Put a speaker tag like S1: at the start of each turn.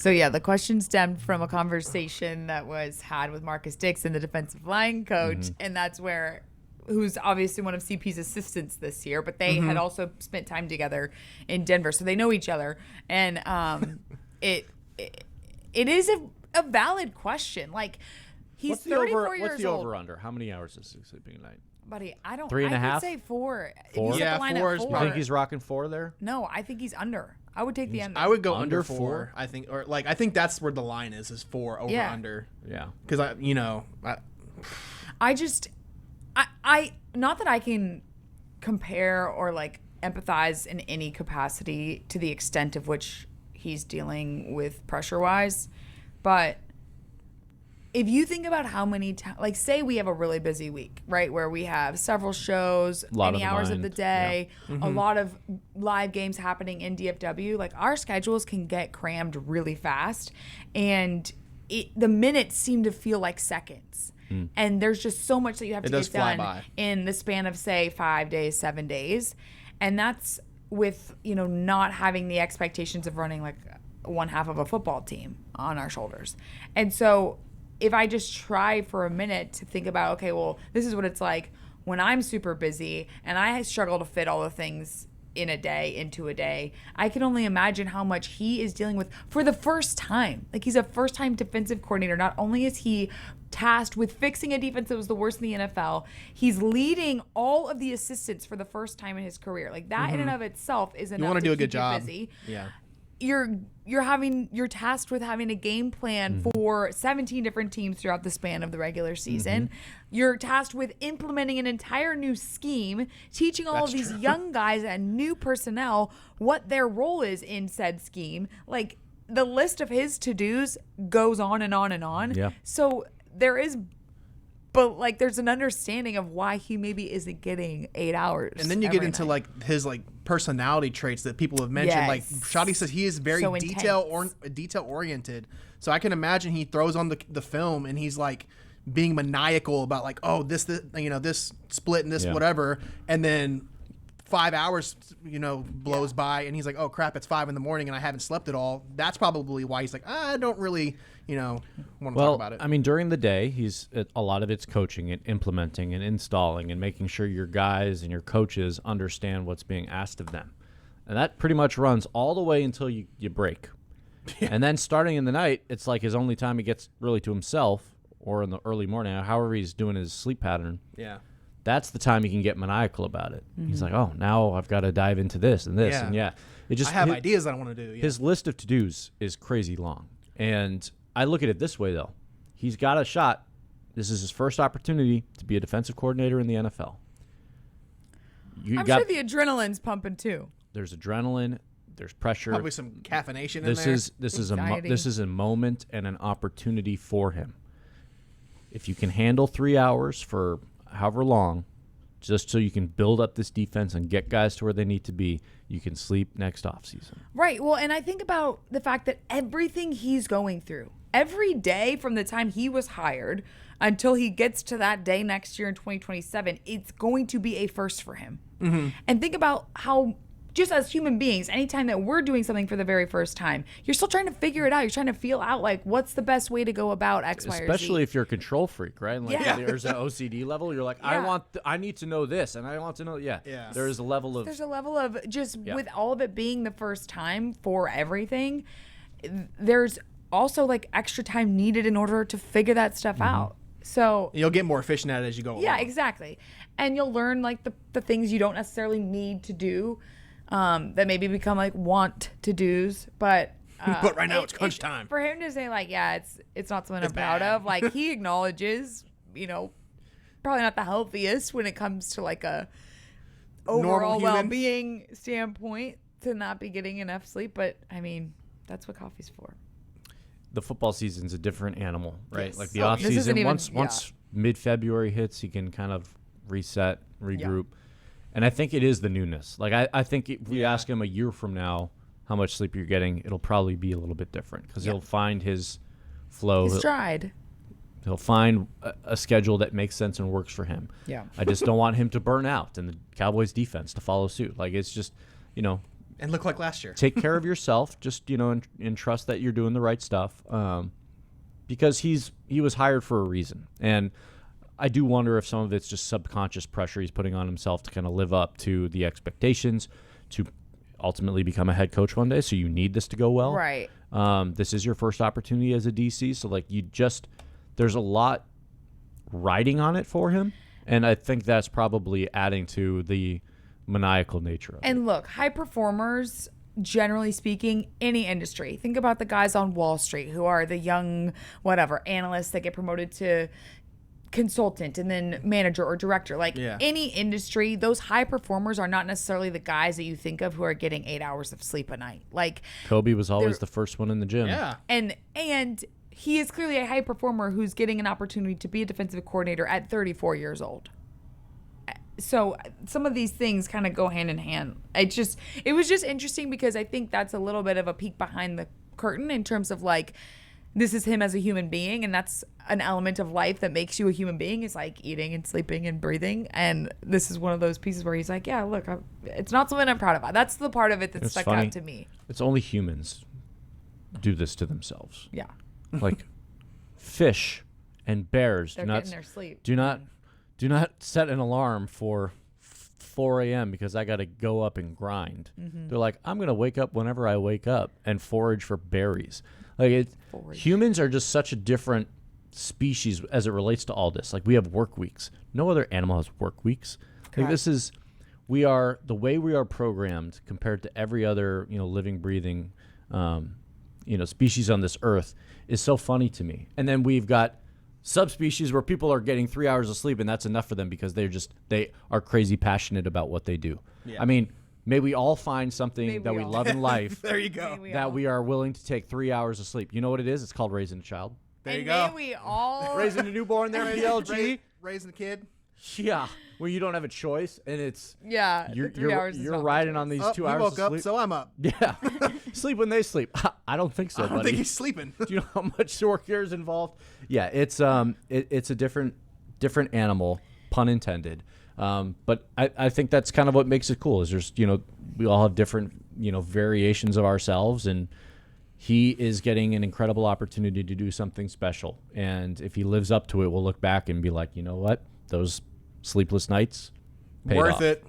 S1: So, yeah, the question stemmed from a conversation that was had with Marcus Dixon, the defensive line coach, and that's who's obviously one of CP's assistants this year, but they had also spent time together in Denver, so they know each other. And it is a valid question. Like, he's 34 years old.
S2: What's the over-under? How many hours is he sleeping a night?
S1: Buddy, I
S2: 3.5?
S1: would say 4.
S2: Four?
S1: Yeah, 4.
S2: You think he's rocking 4 there?
S1: No, I think he's under. I would take the under.
S3: I would go
S2: Under
S3: under 4. I think, or like I think that's where the line is 4 over under.
S2: Yeah.
S3: Because
S1: I not that I can compare or like empathize in any capacity to the extent of which he's dealing with pressure wise, but if you think about how many like say we have a really busy week, right, where we have several shows, many hours of the day, a lot of live games happening in DFW, like our schedules can get crammed really fast, and the minutes seem to feel like seconds. And there's just so much that you have to get done in the span of, say, 5 days, 7 days. And that's with, not having the expectations of running like one half of a football team on our shoulders. And so if I just try for a minute to think about, okay, well, this is what it's like when I'm super busy and I struggle to fit all the things into a day, I can only imagine how much he is dealing with for the first time. Like, he's a first-time defensive coordinator. Not only is he tasked with fixing a defense that was the worst in the NFL, he's leading all of the assistants for the first time in his career. Like, that in and of itself is enough to keep you busy.
S3: Yeah.
S1: You're tasked with having a game plan for 17 different teams throughout the span of the regular season. You're tasked with implementing an entire new scheme, teaching all of these young guys and new personnel what their role is in said scheme. Like, the list of his to-dos goes on and on and on.
S2: Yeah.
S1: So there's an understanding of why he maybe isn't getting 8 hours.
S3: And then you get into like his like personality traits that people have mentioned.
S1: Yes.
S3: Like Shadi says, he is very detail oriented. So I can imagine he throws on the film and he's like being maniacal about like, oh, this split and this whatever, and then 5 hours blows by and he's like, oh crap, it's 5 a.m. and I haven't slept at all. That's probably why he's like, I don't really want to talk about it.
S2: I mean, during the day, a lot of it's coaching and implementing and installing and making sure your guys and your coaches understand what's being asked of them. And that pretty much runs all the way until you break. And then starting in the night, it's like his only time he gets really to himself, or in the early morning, however he's doing his sleep pattern.
S3: Yeah.
S2: That's the time he can get maniacal about it. He's like, oh, now I've got to dive into this and this. And I
S3: have ideas I want to do. Yeah.
S2: His list of to-dos is crazy long. And I look at it this way, though. He's got a shot. This is his first opportunity to be a defensive coordinator in the NFL.
S1: I'm sure the adrenaline's pumping, too.
S2: There's adrenaline. There's pressure.
S3: Probably some caffeination in there.
S2: This is a moment and an opportunity for him. If you can handle 3 hours for however long, just so you can build up this defense and get guys to where they need to be, you can sleep next offseason.
S1: Right. Well, and I think about the fact that everything he's going through, every day from the time he was hired until he gets to that day next year in 2027, it's going to be a first for him. And think about how, just as human beings, anytime that we're doing something for the very first time, you're still trying to figure it out. You're trying to feel out, like, what's the best way to go about X, Y, or Z.
S2: Especially if you're a control freak, right? Like, there's an OCD level. You're like, I need to know this, and I want to know, There is a level of...
S1: There's a level of just, with all of it being the first time for everything, there's also, like, extra time needed in order to figure that stuff out. So
S3: you'll get more efficient at it as you go along.
S1: Yeah, exactly. And you'll learn, like, the things you don't necessarily need to do, that maybe become like want to do's, but
S3: right now it's crunch time.
S1: For him to say like, it's not something I'm proud of. Like, he acknowledges, probably not the healthiest when it comes to like a overall well-being standpoint to not be getting enough sleep. But I mean, that's what coffee's for.
S2: The football season's a different animal, right?
S1: Yes.
S2: Like the off season, once mid-February hits, you can kind of reset, regroup. And I think it is the newness. Like, I think if we ask him a year from now how much sleep you're getting, it'll probably be a little bit different because he'll find his flow.
S1: His stride.
S2: He'll find a schedule that makes sense and works for him. Yeah. I just don't want him to burn out and the Cowboys defense to follow suit. Like, it's just,
S3: And look like last year.
S2: Take care of yourself. Just, and trust that you're doing the right stuff. Because he was hired for a reason. And I do wonder if some of it's just subconscious pressure he's putting on himself to kind of live up to the expectations to ultimately become a head coach one day. So you need this to go well.
S1: Right.
S2: This is your first opportunity as a DC. So there's a lot riding on it for him. And I think that's probably adding to the maniacal nature of it.
S1: And look, high performers, generally speaking, any industry. Think about the guys on Wall Street who are the young, analysts that get promoted to consultant and then manager or director. Any industry, those high performers are not necessarily the guys that you think of who are getting 8 hours of sleep a night.
S2: Kobe was always the first one in the gym.
S3: Yeah.
S1: And he is clearly a high performer who's getting an opportunity to be a defensive coordinator at 34 years old. So some of these things kind of go hand in hand. It was just interesting because I think that's a little bit of a peek behind the curtain in terms of this is him as a human being, and that's an element of life that makes you a human being, is eating and sleeping and breathing. And this is one of those pieces where he's like, yeah, look, it's not something I'm proud of. That's the part of it that stuck out to me.
S2: It's only humans do this to themselves.
S1: Yeah.
S2: Fish and bears
S1: They're getting their sleep.
S2: Do not set an alarm for 4 a.m. because I got to go up and grind. Mm-hmm. They're like, I'm going to wake up whenever I wake up and forage for berries. Humans are just such a different species as it relates to all this. We have work weeks. No other animal has work weeks. The way we are programmed compared to every other, living, breathing, species on this earth is so funny to me. And then we've got subspecies where people are getting 3 hours of sleep and that's enough for them because they are crazy passionate about what they do. Yeah. I mean, may we all find something that we love in life.
S3: There you go.
S2: That we are willing to take 3 hours of sleep. You know what it is? It's called raising a child.
S3: There you go.
S1: May we all
S2: raising a newborn there, PLG.
S3: Raising a kid.
S2: Yeah, where you don't have a choice, and it's you're riding on these 2 hours.
S3: You woke
S2: of sleep.
S3: up, so I'm up.
S2: Yeah, sleep when they sleep. I don't think so,
S3: I don't think he's sleeping.
S2: Do you know how much work here is involved? Yeah, it's a different animal, pun intended. But I think that's kind of what makes it cool. Is there's we all have different variations of ourselves, and he is getting an incredible opportunity to do something special. And if he lives up to it, we'll look back and be like, you know what, those sleepless nights paid
S3: worth
S2: off.
S3: it.